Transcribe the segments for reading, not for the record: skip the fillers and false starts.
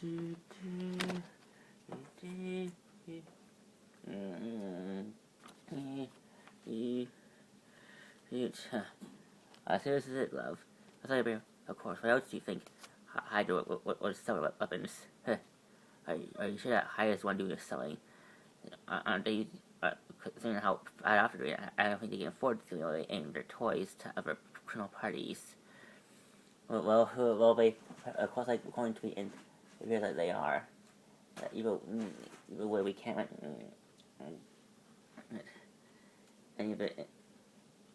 Seriously, love. Of course. What else do you think Hydra would sell weapons? Are you sure that Hydra's the one doing the selling? Aren't they? Considering how bad off they're doing, I don't think they can afford to aim their toys to other criminal parties. Well, they of course going to be in the way that they are. Even where we can't any of it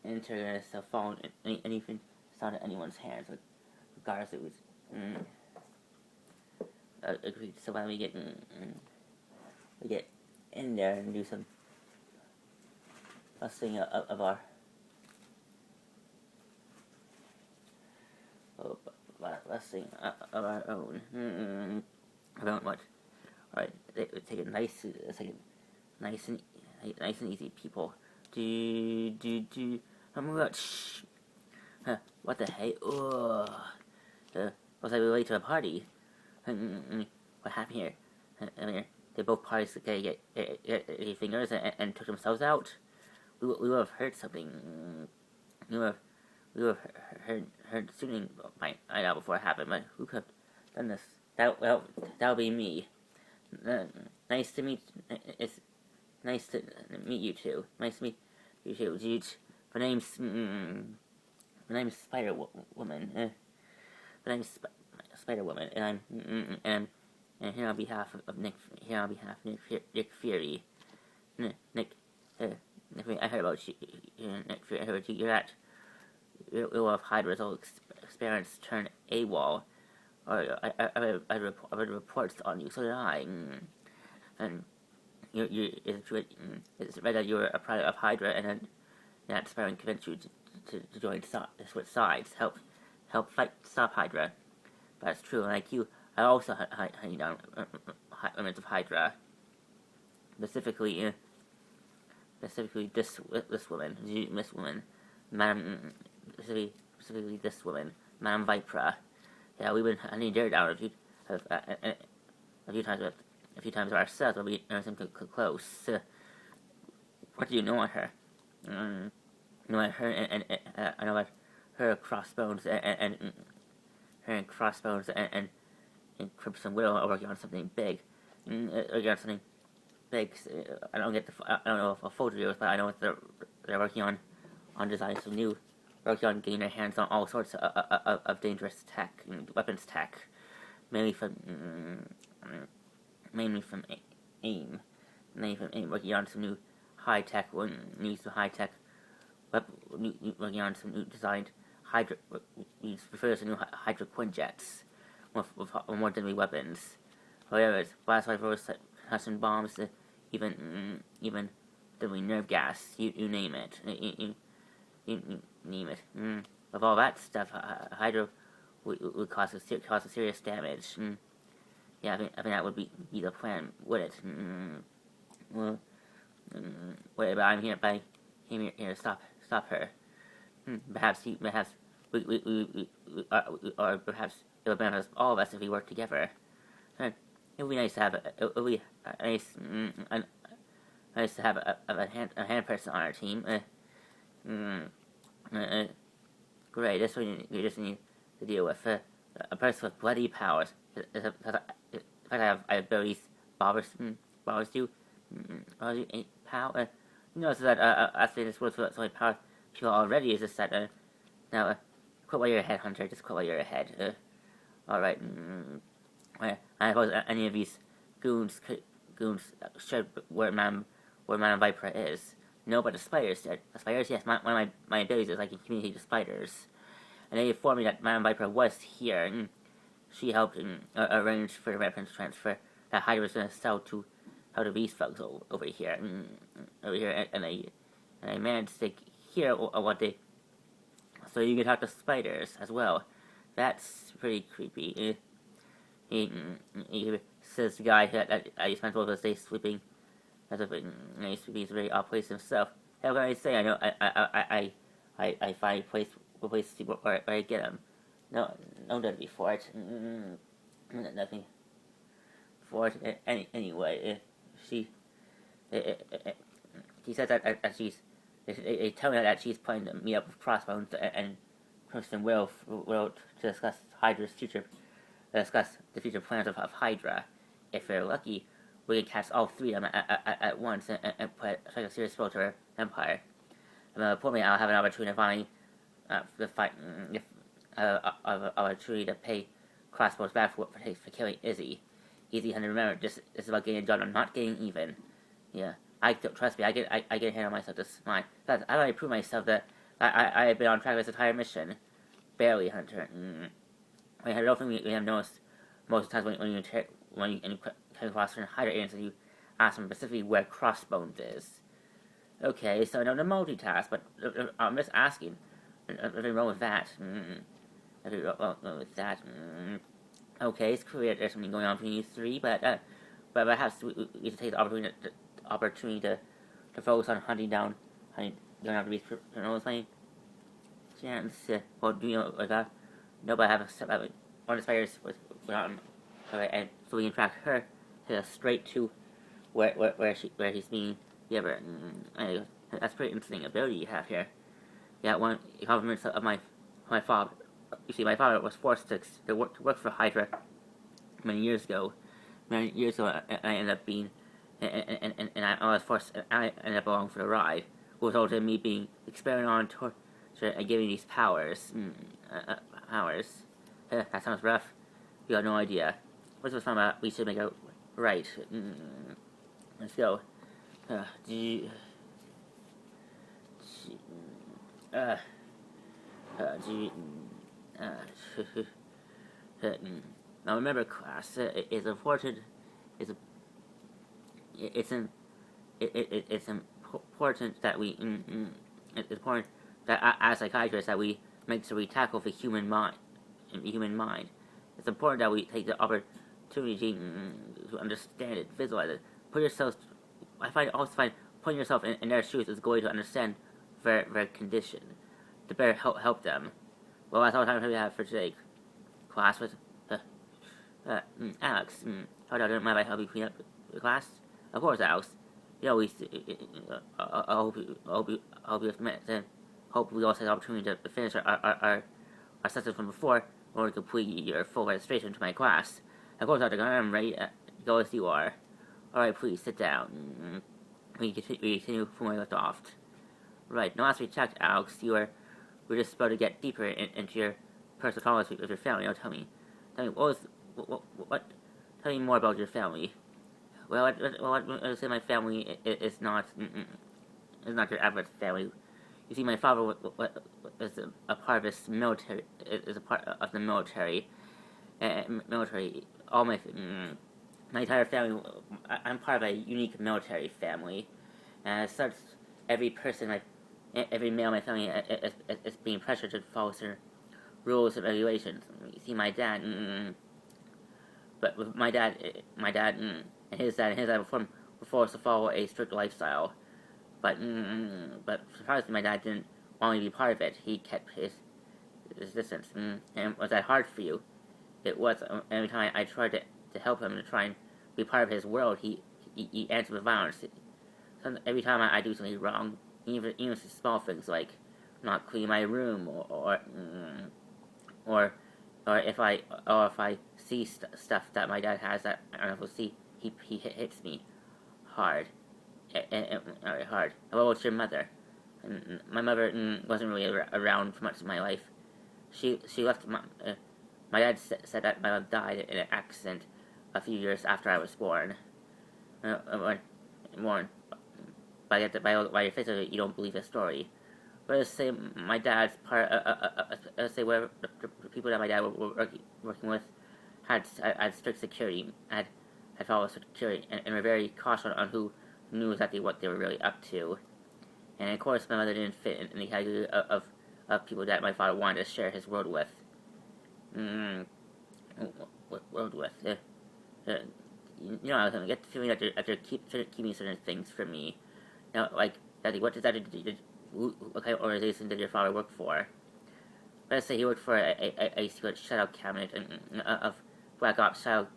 enter cell phone anything sound in anyone's hands, regardless it was agreed. So when we get in there and do some busting of our busting of our own. About what? Alright, take it nice and easy, people. Shh. What the heck? Was I late to a party? What happened here? They both parties get fingers and took themselves out. We would have heard something. We would have heard shooting by now before it happened. But who could have done this? That'll be me. Nice to meet. It's nice to meet you two. Nice to meet you two. My name's Spider Woman. My name's Spider Woman, and I'm here on behalf of Nick. Here on behalf of Nick Fury. Nick. I heard about you, Nick Fury. I heard you're at of Hydra's old experiments turned AWOL. Or I read reports on you. So did I. And it's read that you were a product of Hydra, and then that experiment convinced you to join to switch sides, help stop Hydra. But it's true. Like you, I also hunting down elements of Hydra. Specifically this woman, Miss Woman, Madam. Specifically this woman, Madam Vipra. Yeah, we've been hunting her down a few times ourselves, but we never seem to close. What do you know on her? I know about her and I know about her crossbones and Crimson Widow are working on something big. Working on something big. I don't know if a full review, but I know they're working on designing some new. Working on getting their hands on all sorts of dangerous tech, weapons tech, mainly from AIM. Working on some new high tech, working on some new designed Hydra. We refer to new Hydra Quinjets with more deadly weapons. However, blast rifles, concussion bombs, even deadly nerve gas. You name it. You name it. With all that stuff, Hydra would cause serious damage. Yeah, I think that would be the plan, would it? But I'm here to stop her. Perhaps we or perhaps it would benefit all of us if we work together. It would be nice to have nice to have a hand person on our team. Great, that's what you just need to deal with. A person with bloody powers. If I have abilities, Bobbers do. Power. You notice that after this world's so many power people already is just that. Now, quit while you're ahead, Hunter. Just quit while you're ahead. Alright. I suppose any of these goons should where Madam Viper is. No, but the spiders did. The spiders, yes, one of my abilities is I can communicate to spiders. And they informed me that Madam Viper was here. She helped arrange for the weapons transfer that Hydra was going to sell to these folks over here. And I managed to hear what they... So you can talk to spiders as well. That's pretty creepy. He says the guy that I spent both of his days sleeping. He's a very odd place himself. How can I say? I know I find a place where I get him. No done before it. Nothing. for it anyway. She she says that she's they tell me that she's planning to meet up with Crossbones and Kristen Will to discuss Hydra's future, discuss the future plans of Hydra. If we're lucky, we can catch all three of them at once and put a serious blow to our empire. Importantly, I'll have an opportunity to finally the fight if opportunity to pay Crossbones back for killing Izzy. Easy to remember. This is about getting a job. I'm not getting even. Yeah, trust me. I get handle myself just fine. I've already proved myself that I have been on track this entire mission. Barely, Hunter. I don't think we have noticed most of the times when you come across certain Hydra agents and you ask them specifically where Crossbones is. Okay, so I know the multitask, but I'm just asking. Nothing wrong with that. Nothing wrong with that. Okay, it's clear there's something going on between you three, but perhaps we should take the opportunity to focus on hunting down after these criminals. My chance, well, do you know that? No, but I have a step one of the spiders without him, and so we can track her straight to where she's being given. That's pretty interesting ability you have here. Yeah, one compliments of my father. You see, my father was forced to work for Hydra many years ago. And I ended up being, and I was forced. I ended up along for the ride, which resulted in me being experimented on, torture, and giving these powers. Powers. That sounds rough. You have no idea. What's the fun about? We should make it right. Let's go. Now remember, class, it's important. It's important that we. It's important that as psychiatrists that we make sure we tackle the human mind. It's important that we take the opportunity to understand it, visualize it, put yourself. I find putting yourself in their shoes is going to understand their condition, to better help them. Well, that's all the time we have for today. Class with Alex. How do I mind if I help you clean up the class? Of course, Alex. You know, I hope you have met. Hope we also have the opportunity to finish our session from before in order to complete your full registration to my class. Of course, Dr. Gunnar, I'm ready to go as you are. Alright, please sit down. We continue from where we left off. Right, now as we checked, Alex, we're just about to get deeper into your personal traumas with your family. Now tell me, what? Tell me more about your family. Well, I say my family is not your average family. You see, my father is a part of this military. Is a part of the military. All my entire family. I'm part of a unique military family, and as such, every male in my family is being pressured to follow certain rules and regulations. You see, my dad. But with my dad and his dad were forced to follow a strict lifestyle. But surprisingly, my dad didn't want me to be part of it. He kept his distance. And was that hard for you? It was. Every time I tried to help him to try and be part of his world, he answered with violence. Every time I do something wrong, even small things like not cleaning my room or if I see stuff that my dad has that I don't know if see, he hits me hard. Hard. What about your mother? My mother wasn't really around for much of my life. She left. My dad said that my mom died in an accident a few years after I was born. By your face, you don't believe the story. But let's say my dad's part. Let's say where the people that my dad were working with had strict security, had followed security, and were very cautious on who knew exactly what they were really up to. And of course, my mother didn't fit in the category of people that my father wanted to share his world with. World with. You know, I get the feeling that they're keeping certain things from me. Now, like, Daddy, what what kind of organization did your father work for? Let's say he worked for a secret shadow cabinet of Black Ops shadow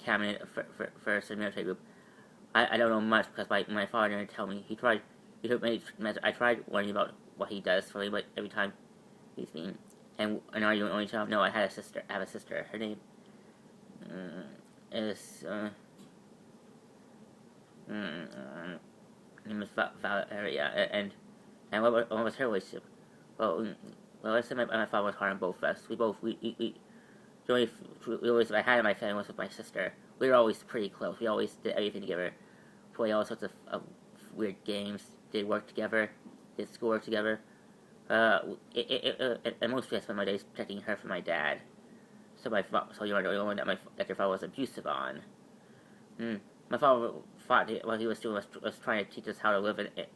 cabinet for a certain military group. I don't know much because my father didn't tell me. He took many measures. I tried warning about what he does for me, but every time he's mean. And are you the only child? No, I have a sister. Her name is name is Valeria. And what was her relationship? Well, I said my father was hard on both of us. We always, I had in my family was with my sister. We were always pretty close. We always did everything together. Played all sorts of weird games. Did work together. Did schoolwork together. And mostly I spent my days protecting her from my dad. So you're the only one that your father was abusive on. My father thought what he was doing was trying to teach us how to live in it.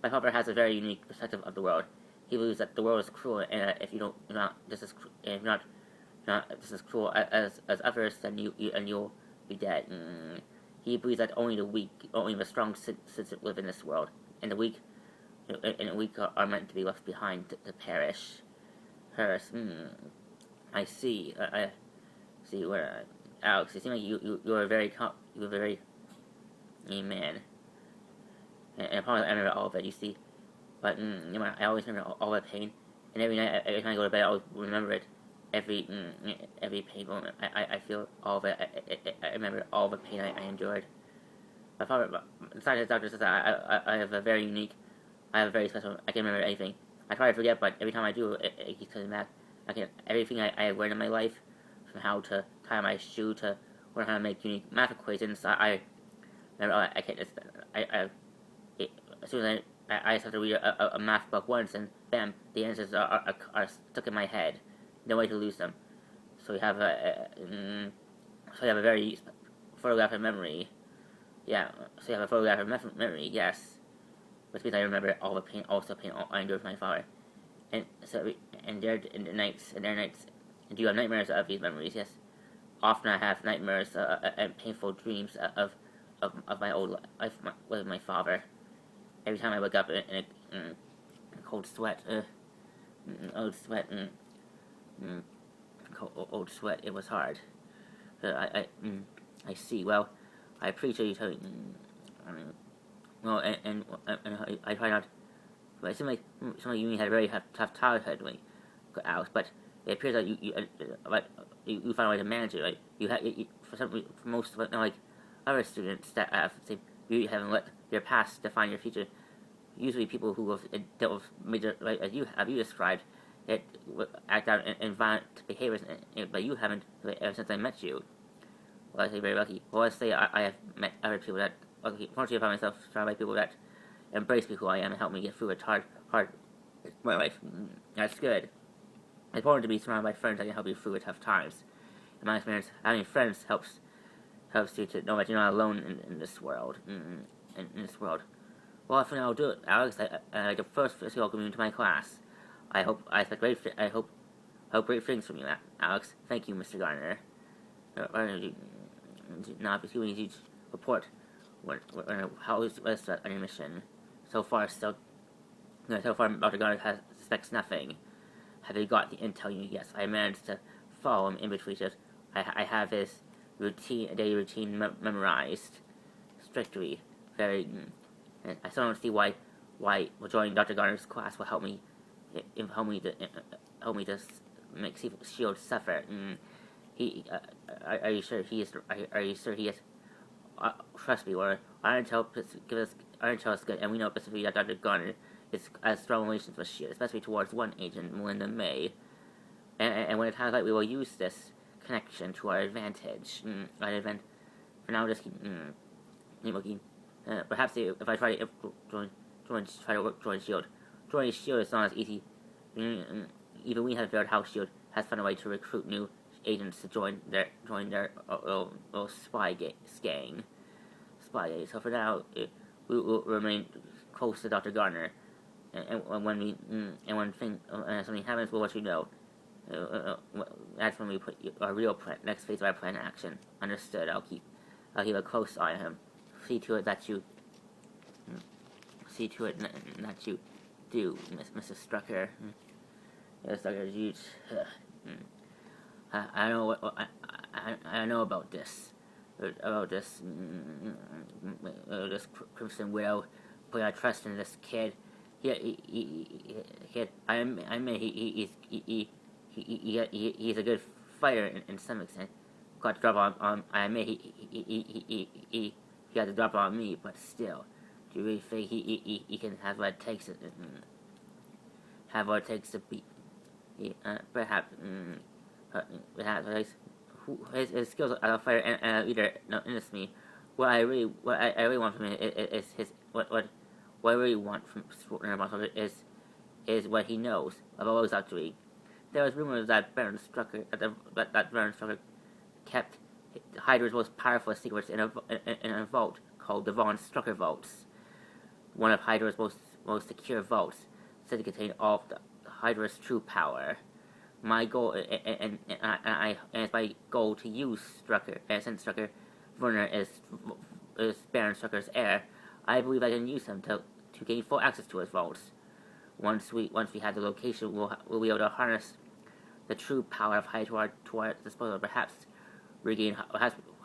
My father has a very unique perspective of the world. He believes that the world is cruel, and if you're not just as cruel as others, then you'll be dead. He believes that only the strong live in this world, and the weak are meant to be left behind to perish. Hers. I see. I see where Alex. It seems like you're a very man. And probably I remember all of it. You see, but I always remember all the pain, and every night, every time I go to bed, I always remember it. Every pain moment, I feel all of it. I remember all the pain I endured. My father, besides the doctor says that I have a very unique, I have a very special. I can remember anything. I try to forget, but every time I do, it keeps coming back. Everything I have learned in my life, from how to tie my shoe to learn how to make unique math equations. I remember I can't just as soon as I just have to read a math book once, and bam, the answers are stuck in my head. No way to lose them. So you have a very photographic memory. Yeah, so you have a photographic memory. Yes, which means I remember all the pain, I endured with my father. And so there are nights. And do you have nightmares of these memories? Yes. Often I have nightmares and painful dreams of my old life with my father. Every time I wake up in a cold sweat, old sweat, old sweat. It was hard. I see. Well, I appreciate you telling. Well, and I try not. But it seems like some of you had a very tough childhood, Alex. But it appears that you found a way to manage it. For most of it, like other students that have you haven't let your past define your future. Usually, people who have dealt with major, as you described, it act out in violent behaviors, but you haven't ever since I met you. Well, I say very lucky. Well, let's say I have met other people that, fortunately, I found myself surrounded by people that embrace me who I am and help me get through a hard my life. That's good. It's important to be surrounded by friends that can help you through tough times. In my experience, having friends helps you to know that you're not alone in this world. In this world. Well, for now, I'll do it, Alex. I first welcome you to my class. I hope great things from you, Alex. Thank you, Mr. Garner. Now, we need to report how is that on your mission. So far, Dr. Garner suspects nothing. Have you got the intel you need? Yes, I managed to follow him in between shifts. I have his daily routine memorized strictly. Very. And I still don't see why joining Dr. Garner's class will help me to make Sheild suffer. Are you sure he is? Are you sure he is? Trust me, or our intel is good, and we know specifically that Dr. Garner has strong relations with Sheild, especially towards one agent, Melinda May. And when it times like we will use this connection to our advantage. For now, just keep looking. Perhaps if I try to join Sheild. Joining Sheild is not as easy. Even we have figured how Sheild has found a way to recruit new agents to join their little spy gang. So for now, we will remain close to Dr. Garner. And when something happens, we'll let you know. That's when we put our real plan, next phase of our plan in action. Understood. I'll keep a close eye on him. See to it that you do, Mrs. Strucker. Yes, Dr. I know about this. this Crimson Widow, putting our trust in this kid. I admit he's a good fighter in some extent. Got to drop on I admit he got to drop on me, but still, do you really think he can have what it takes to beat? Perhaps his skills as a fighter and a leader interest me. What I really want from him is his what I really want from Soldier is what he knows about what he's actually. There was rumors that Baron Strucker kept Hydra's most powerful secrets in a vault called the Von Strucker Vaults. One of Hydra's most secure vaults, said to contain all of Hydra's true power. My goal and it's my goal to use Strucker, and since Strucker Werner is Baron Strucker's heir, I believe I can use him to gain full access to his vaults. Once we have the location, we'll be able to harness the true power of Hydra to our disposal. Perhaps Hydra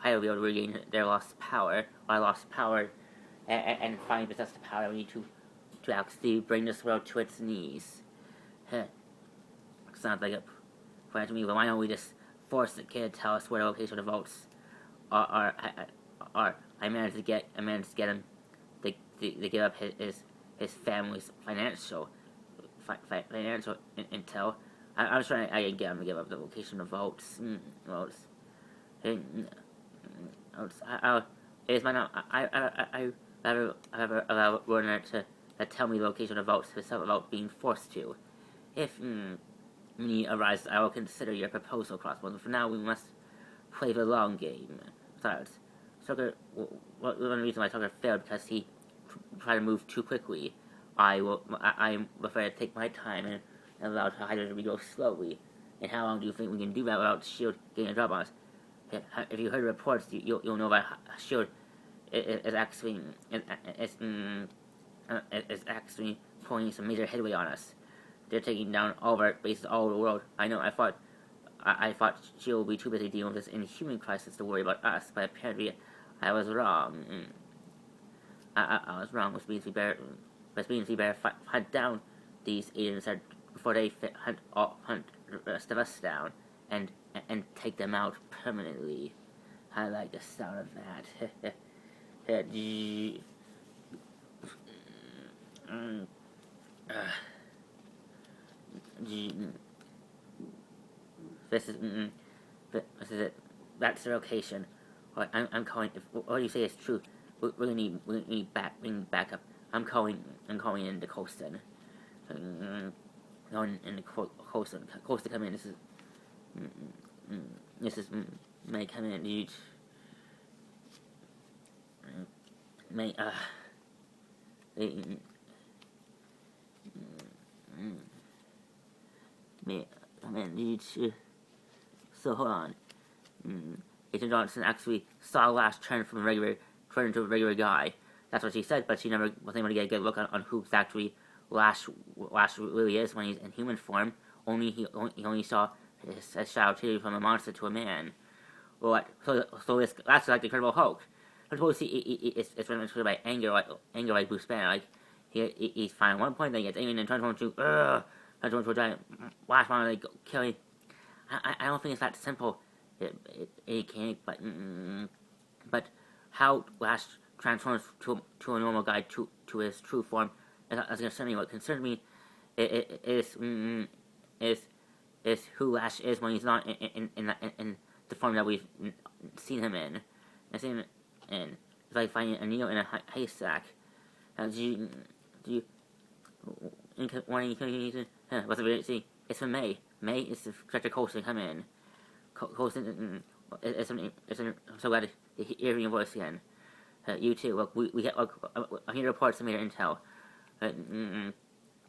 will be able to regain their lost power, and finally possess the power we need to actually bring this world to its knees. Sounds like a plan to me, but why don't we just force the kid to tell us where the location of the vaults are? I managed to get him to give up his family's financial intel. I was trying to get him to give up the location of vaults. It's my not. I allow Werner to tell me the location of vaults himself without being forced to. If need arises, I will consider your proposal, Crossbones. But for now, we must play the long game. Besides, Tucker. One reason why Tucker failed because he tried to move too quickly. I'm afraid to take my time and allow Hydra to go slowly. And how long do you think we can do that without Sheild getting a drop on us? If you heard reports, you'll know that Sheild is actually pulling some major headway on us. They're taking down all of our bases all over the world. I know. I thought Sheild would be too busy dealing with this inhuman crisis to worry about us, but apparently I was wrong. I was wrong, which means we better hunt down these agents before they hunt the rest of us down and take them out permanently. I like the sound of that. This is it. That's the location. I'm calling. If what you say is true, we're gonna need backup. I'm calling into Colston. Going into Colston. Colston, come in. This is May, come in, dude. May May, come in, dude. So hold on. Agent Johnson actually saw Lash turn into a regular guy. That's what she said, but she never was able to get a good look on who exactly Lash really is when he's in human form. He only saw his shadow change from a monster to a man. What? So this Lash is like the Incredible Hulk. I'm supposed to see it's run by anger like Bruce Banner. Like he's fine at one point, then he gets angry and then turns into a giant Lash monster like killing. I don't think it's that simple. It can't, but how Lash transforms to a normal guy to his true form is concerning me. What concerns me is who Lash is when he's not in the form that we've seen him in. It's like finding a needle in a haystack. What's the see? It's from May. May is the Director Colson come in. Colson, I'm so glad to hear your voice again. You too. Look, we get. I hear reports of major intel.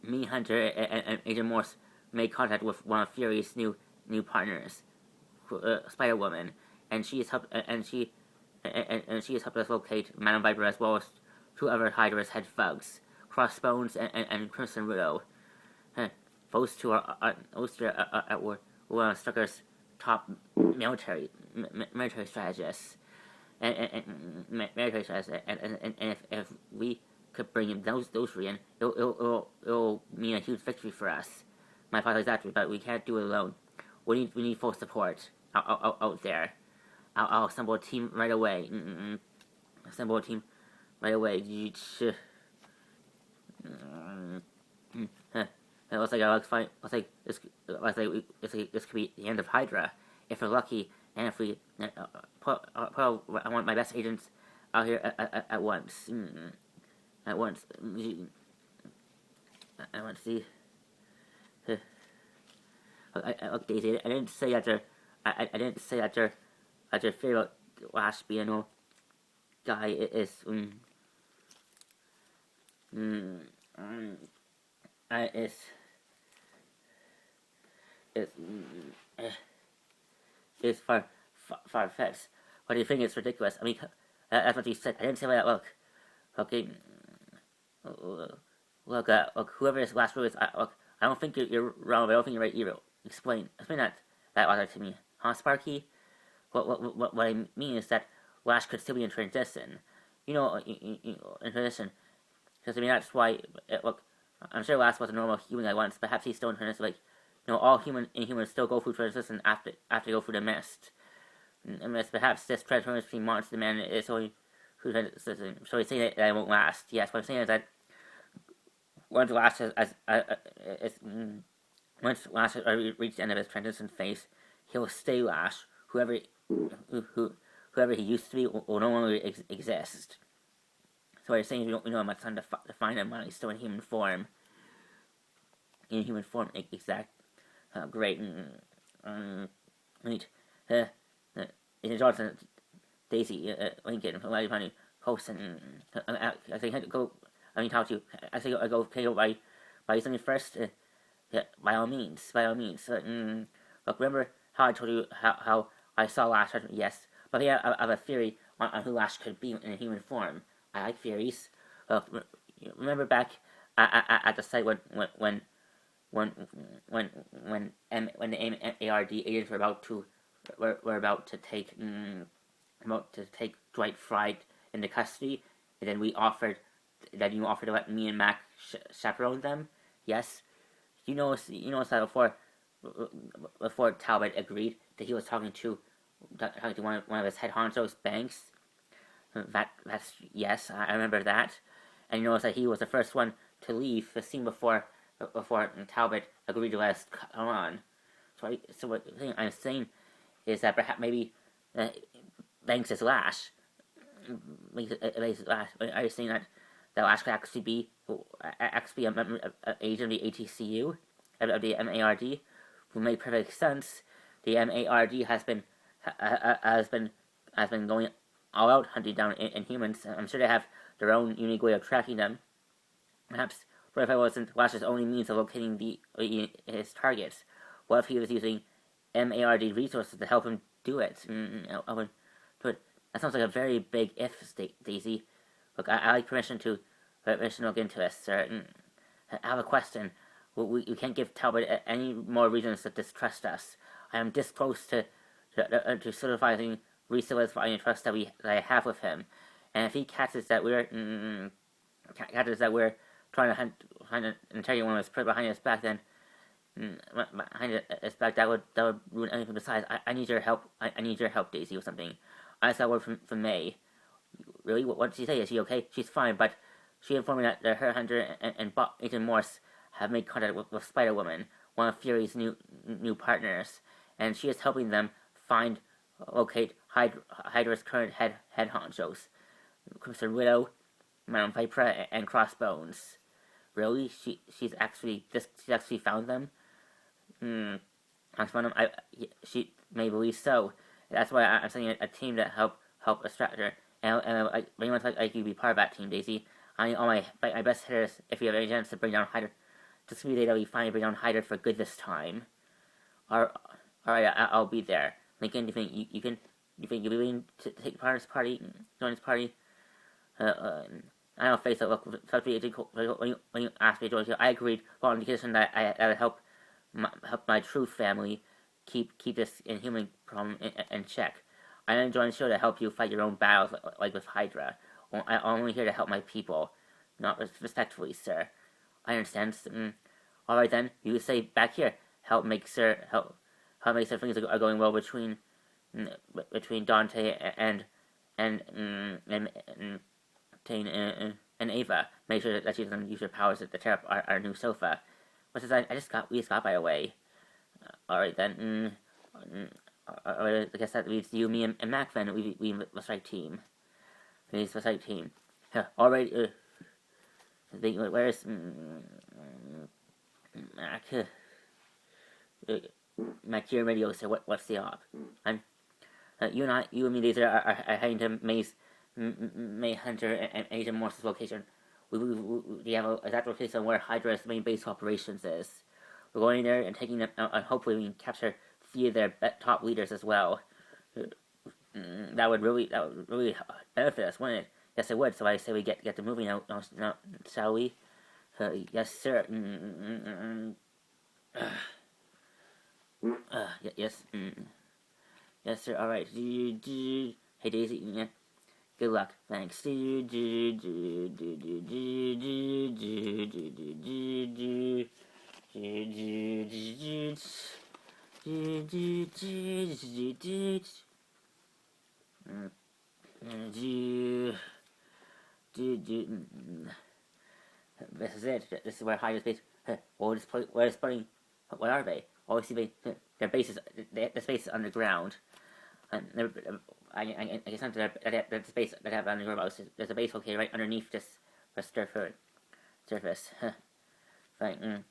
Me, Hunter, and Agent Morse made contact with one of Fury's new partners, Spider Woman, and she has helped us locate Madam Viper as well as two other Hydra's head thugs, Crossbones and Crimson Widow. Those two are one of Strucker's top military strategists. and military status, and if we could bring in those three in, it'll mean a huge victory for us. My father's after, but we can't do it alone. We need full support out there. I'll assemble a team right away. Assemble a team right away. It looks like this could be the end of Hydra. If we're lucky, and if we I want my best agents out here at once. At once. I want to see. Look, Daisy. I didn't say that their favorite Lash piano guy is is far fetched. What do you think? It's ridiculous. I mean, that's what you said. I didn't say that. Look, okay. Look, whoever this last word is, look, I don't think you're wrong, but I don't think you're right either. Explain that logic to me, huh, Sparky? What I mean is that Lash could still be in transition. In transition. Because, I mean, that's why, look, I'm sure Lash was a normal human at once, perhaps he's still in transition, like, all humans still go through transition after they go through the mist. And perhaps this transformation between monster and man is only through transition. So he's saying that it won't last. Yes, what I'm saying is that once Lash has reached the end of his transition phase, he'll stay Lash. Whoever he used to be will no longer exist. So what you're saying is we don't know how much time to find him while he's still in human form. In human form, exact. Great. Wait. Agent Johnson, Daisy, Lincoln, Larry Funny, Colson. I think I go. I mean, talk to you. I think I go. Can I go by something first? Yeah, by all means. Look, remember how I told you how I saw Lash? Yes, but yeah, I have a theory on who Lash could be in a human form. I like theories. Remember back at the site when the MARD agents were about to take Dwight Frye into custody, and then you offered to let me and Mac chaperone them. Yes, you notice that before Talbot agreed that he was talking to one of his head honchos, Banks. That's yes, I remember that, and you notice that he was the first one to leave the scene before Talbot agreed to let us come on. So what I'm saying is that perhaps maybe Banks is Lash. Are you saying that Lash could actually be a member, agent of the ATCU, of the MARD, who made perfect sense? The MARD has been going all out hunting down Inhumans. I'm sure they have their own unique way of tracking them. Perhaps what if I wasn't Lash's only means of locating his targets? What if he was using MARD resources to help him do it? That sounds like a very big if, Daisy. Look, I like permission to look into this, sir. I have a question. We can't give Talbot any more reasons to distrust us. I am this close to solidifying the trust that I have with him, and if he catches that we're trying to interrogate one of us behind his back, then that would ruin anything. Besides, I need your help. I need your help, Daisy, with something. I saw word from May. Really? What did she say? Is she okay? She's fine, but she informed me that her hunter and Agent Morse have made contact with Spider-Woman, one of Fury's new partners, and she is helping them locate Hydra's current head honchos, Crimson Widow, Madame Viper, and Crossbones. Really? She's actually found them? Found them? She may believe so. That's why I'm sending a team to help extract her. And I very much like you to be part of that team, Daisy. I need all my best hitters if you have any chance to bring down Hydra. Just to be that we finally bring down Hydra for good this time. Alright, I'll be there. Lincoln, do you think you'll be willing to take part in this party? Join this party? I don't face it. Look, when you asked me to join, I agreed on the condition that I would help my true family keep this inhuman problem in check. I didn't join the show to help you fight your own battles like with Hydra. I'm only here to help my people. Not respectfully, sir. I understand. Alright then, you stay back here. Help make sure things are going well between Dante and Ava. Make sure that she doesn't use her powers to tear up our new sofa. We just got by the way. Alright then. I guess that leaves you, me, and Mac then. We must right team. We must right team. Alright. Where's Mac? Mac here radio. So what's the op? You and me, these are heading to May Hunter and Agent Morse's location. We have a exact location where Hydra's main base of operations is. We're going there and taking them out, and hopefully we can capture 3 of their top leaders as well. That would really benefit us, wouldn't it? Yes, it would. So I say we get the movie now, shall we? Yes, sir. Yes. Yes, sir. All right. Hey, Daisy. Yeah. Good luck. Thanks. This is it. This is where Hydra's base. What are they? Oh, see, their base is the space is underground. And I guess not the space that have underground. There's a base located right underneath this surface. Right.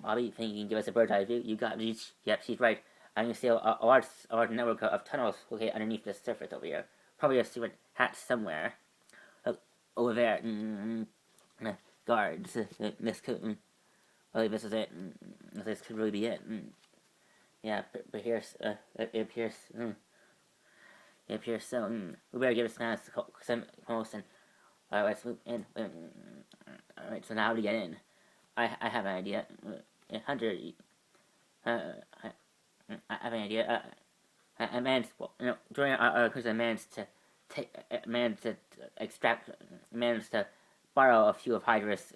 Bobby, think you can give us a bird's eye view? You got it. Yep, she's right. I can see a large network of tunnels located underneath the surface over here. Probably a secret hatch somewhere. Over there. Guards. This could. Well, this is it. This could really be it. Yeah, but here's it appears. It appears so. We better give it a chance to close and. Alright, let's move in. Alright, so now how to get in? I have an idea. Hunter. I have an idea. During our cruise, I managed to borrow a few of Hydra's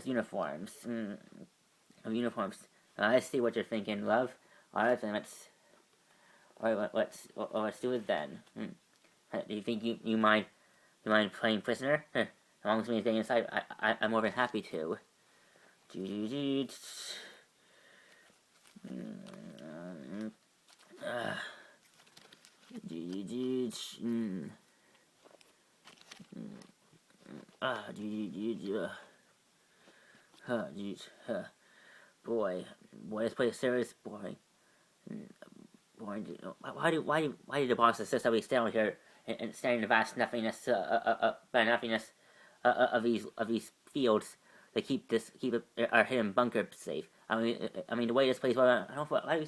uniforms. I see what you're thinking, love. Alright, then let's do it then. Do you think you mind playing prisoner? As long as we stay inside, I'm more than happy to. Boy, this place is serious boring. Boring. Why do the boss insist that we stay out here and stay in the vast nothingness of these fields to keep our hidden bunker safe? I mean the way this place. I don't know why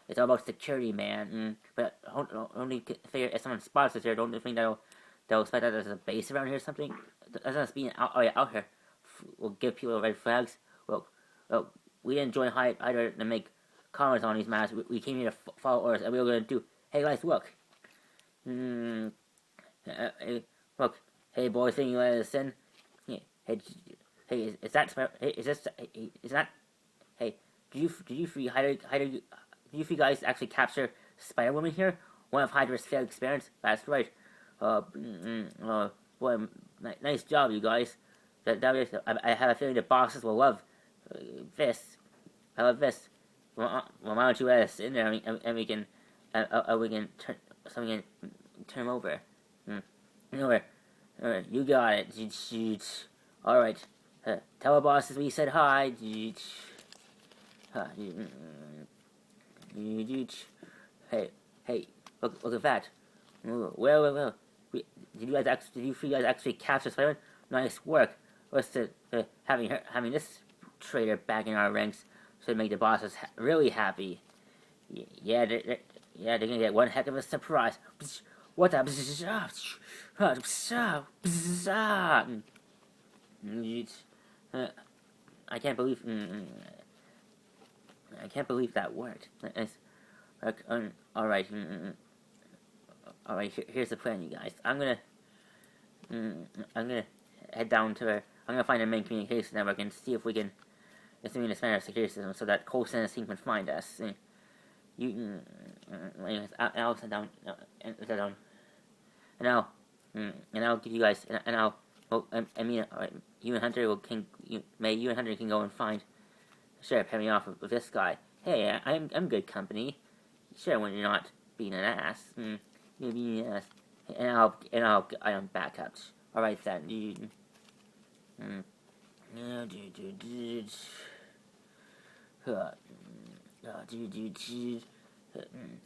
it's all about security, man. But only figure if someone spots us here, don't you think they'll expect that there's a base around here or something? Doesn't us being out here will give people red flags? Well, we didn't join Hydra to make comments on these matters. We came here to follow orders, and we were going to do. Hey guys, look. Look. Hey boys, think you let us in? Hey, is that? Hey, is that? Hey, do you free Hydra? Do you free guys actually capture Spider-Woman here? One of Hydra's failed experiments. That's right. Boy, nice job, you guys. I have a feeling the bosses will love this. I love this. Well, why don't you let us in there and we can turn him over. You got it. All right. Tell the bosses we said hi. Hey, look at that. Well. Did you guys actually capture Spider-Man? Nice work. What's having this traitor back in our ranks should make the bosses really happy. Yeah, they're gonna get one heck of a surprise. What the? I can't believe that worked. All right. All right, here's the plan, you guys. I'm gonna head down to her. I'm gonna find a main communication network and see if we can expand our security system so that Coulson and his team can find us. Anyways, I'll sit down, and I'll give you guys, and I'll. Well, I mean, all right, you and Hunter can go and find Sheriff pay me off with this guy. Hey, I'm good company. Sure, when you're not being an ass. You're being an ass. I am backups. All right then. I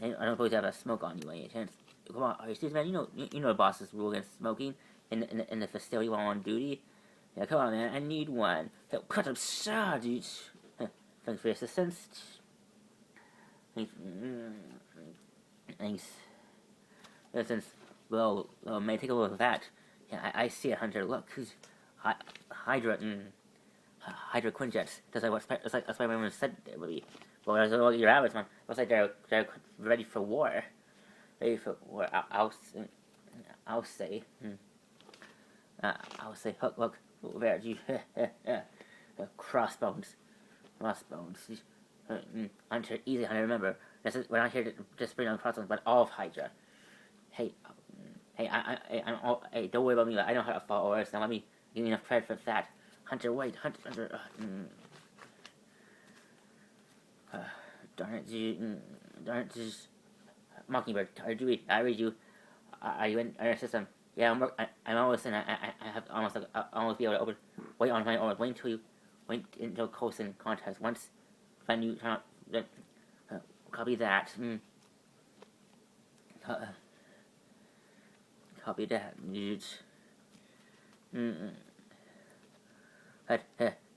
don't suppose you have a smoke on you by any chance. Come on, excuse me, man. You know the boss's rule against smoking in the facility while on duty. Yeah, come on, man. I need one. Cut up, dude. Thanks for your assistance. Thanks. Since, well, may I take a look at that? Yeah, I see it, Hunter. Look, who's Hydra Quinjets. That's like what Spider-Man said it would be. Well, your average man. Looks like they're ready for war. Ready for war. I'll say. I'll say. Look, there, you. Crossbones. Hunter, easy, Hunter. Remember, we're not here to just bring on crossbones, but all of Hydra. Hey, don't worry about me. I know how to follow orders. Now let me give me enough credit for that. Hunter, wait, Hunter. Darn it, just Mockingbird. I read you. Are you in our system? Yeah, I'm almost in. I have almost be able to open. Wait on my orders. Wait until Coulson contacts. Once when you turn out, copy that. Copy that.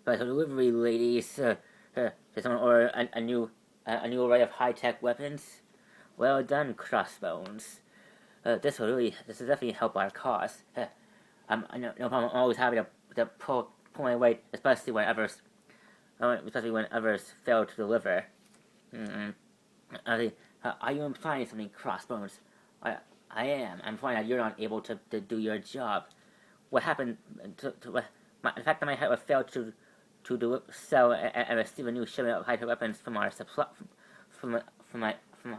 But delivery, ladies. Does someone order a new array of high-tech weapons? Well done, Crossbones. This will definitely help our cause. No problem. I'm always happy to pull my weight, especially when others fail to deliver. Are you implying something, Crossbones? I am. I'm implying that you're not able to do your job. What happened to the fact that my head failed to sell and receive a new shipment of high-tech weapons from our supply from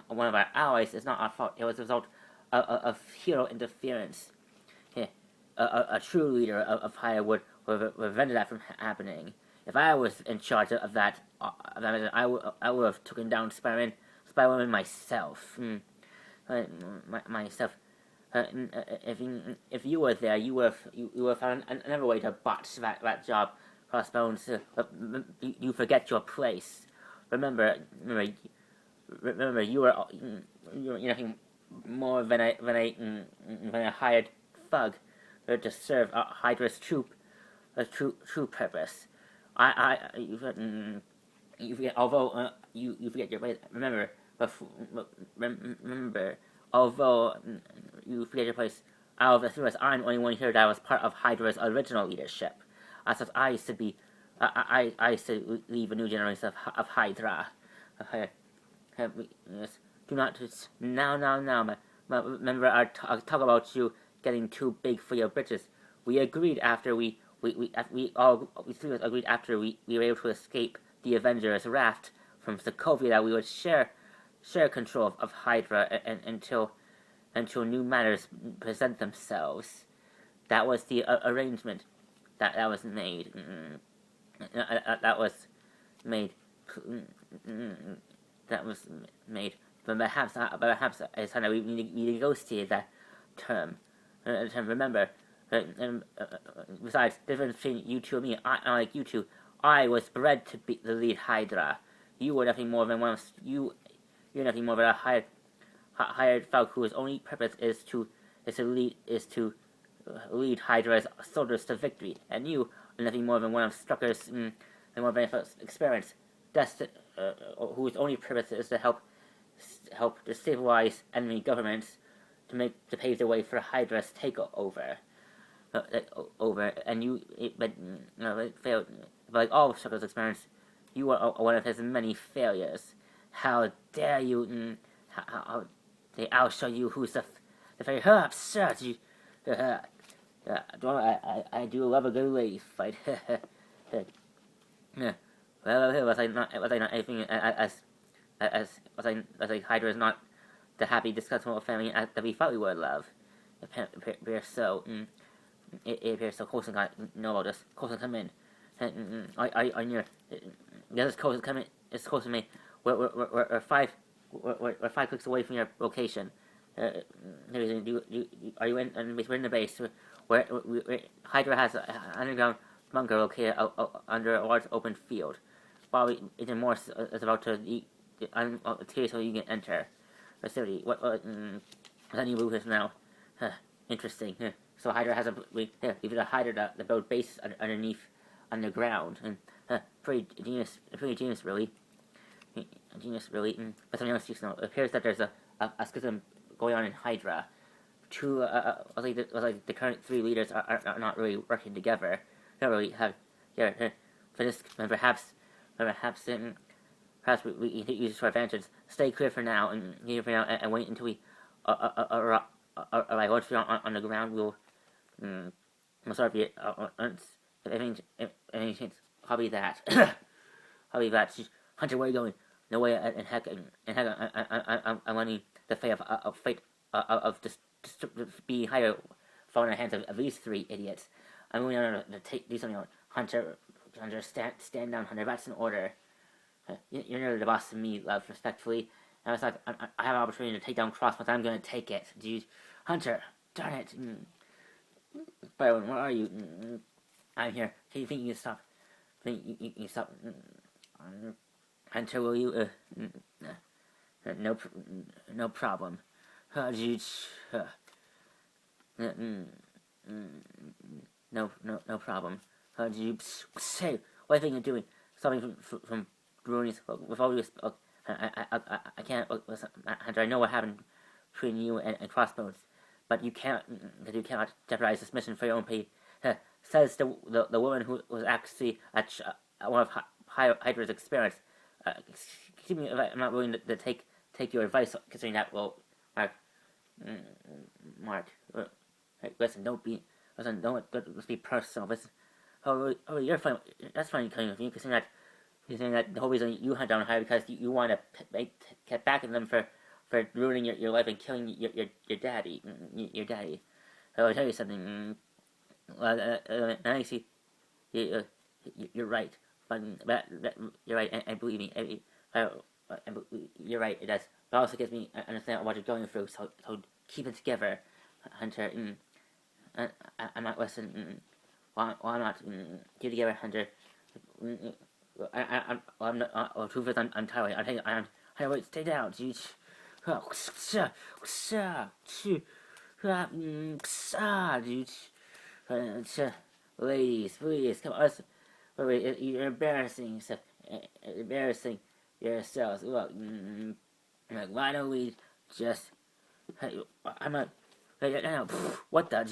one of our allies is not our fault. It was a result of hero interference. Yeah. A true leader of higher would have prevented that from happening. If I was in charge of that, I would have taken down Spider-Man myself. Myself. If you were there, you would have found another way to botch that job. Crossbones. You forget your place. Remember, you're nothing more than a hired thug to serve Hydra's true purpose. You forget. Although you forget your place. Remember, although you forget your place. Out of the three of us, I'm the only one here that was part of Hydra's original leadership. I used to leave a new generation of Hydra. Do not now. Remember our talk about you getting too big for your britches. We agreed after we agreed after we were able to escape the Avengers' raft from Sokovia that we would share control of Hydra until new matters present themselves. That was the arrangement that was made. That was made. But perhaps it's time that we negotiated that term. Remember, besides, the difference between you two and me, unlike you two, I was bred to be the lead Hydra. You were nothing more than you're nothing more than a hired folk whose only purpose is to lead Hydra's soldiers to victory, and you are nothing more than one of Strucker's more benefits experience, whose only purpose is to help destabilize enemy governments to pave the way for Hydra's takeover. It failed. But like all of Strucker's experience, you are one of his many failures. How dare you? I'll show you who's If I hop, shot you. I do love a good ladies fight. Yeah. Well, was I not anything as like Hydra is not the happy, disgusting family that we thought we would love. It appears so. It appears so. Coulson got know about this. Coulson, come in. I near. This Coulson, come in. It's Coulson, me. We're 5 clicks away from your location. Are you in? And we're in the base. Where Hydra has an underground bunker located under a large open field. Bobby Agent Morse is about to so you can enter the city. What any movements now? Interesting. So Hydra has we've got Hydra the build base underneath underground and pretty genius really. Genius really. But something else you know. It appears that there's a schism going on in Hydra. The current 3 leaders are not really working together. They don't really have for this. Perhaps we can use this for advantage. Stay clear for now and wait until we arrive. Once we're on the ground, we'll start if any chance. Hobby that. Hobby that. Hunter, where are you going? No way in heck I'm letting the fate of be higher fall in the hands of these 3 idiots. I'm moving on to do something on Hunter, stand down, Hunter. That's an order. You're nearly the boss to me, love, respectfully. And I was like, I have an opportunity to take down Crossbones. I'm going to take it, dude. Hunter, darn it. Byron, where are you? I'm here. Can you think you can stop? You can stop? Hunter, will you? No problem. Dude. No problem. Dude. Say, what do you think you're doing? Stopping from ruining with all this. I can't. Listen, Hunter, I know what happened between you and Crossbones, but you cannot jeopardize this mission for your own pay. Says the woman who was actually at one of Hydra's experiments. Excuse me if I'm not willing to take your advice, considering that. Well, Mark, listen, don't let's be personal. Listen, you're fine. That's fine coming with me, considering that the whole reason you hunt down Hydra because you want to get back at them for ruining your life and killing your daddy. Your daddy. I'll tell you something. I see. You're right. But you're right, and believe me, you're right. It does. But it also gives me understand what you're going through. So keep it together, Hunter. I might listen. Well, I'm not. Keep it together, Hunter. I'm not. Truth is, I'm tired. I'm tired. Stay down, dude. Ladies, please come on. Wait, you're embarrassing yourself. Embarrassing yourselves. Look, why don't we just? Hey, I'm not. Hey, no, what the?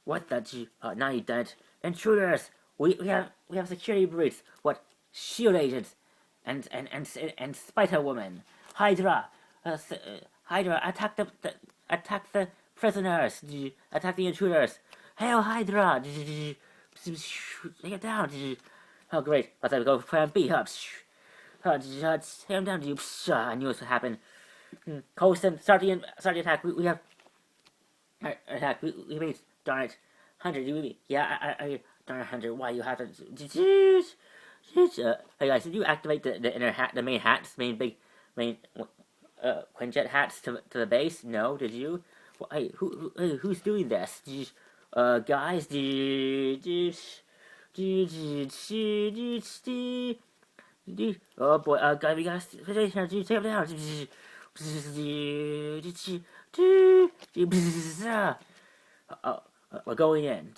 What the? Now you don't. Intruders. We have security breach. What? Shield agents, and Spider Woman. Hydra. Hydra attack the prisoners. Attack the intruders. Hail Hydra. Take it down. Oh, great. Let's go plan B. Take him down. I knew this would happen. Coulson, start the attack. We have attack. We made. Darn it, Hunter. Do we? Yeah, I darn it, Hunter. Why you have to? Hey guys, did you activate the inner hat, the main hats, main Quinjet hats to the base? No, did you? Well, hey, who's doing this? Guys, oh boy, guys, we gotta take him down. We're going in.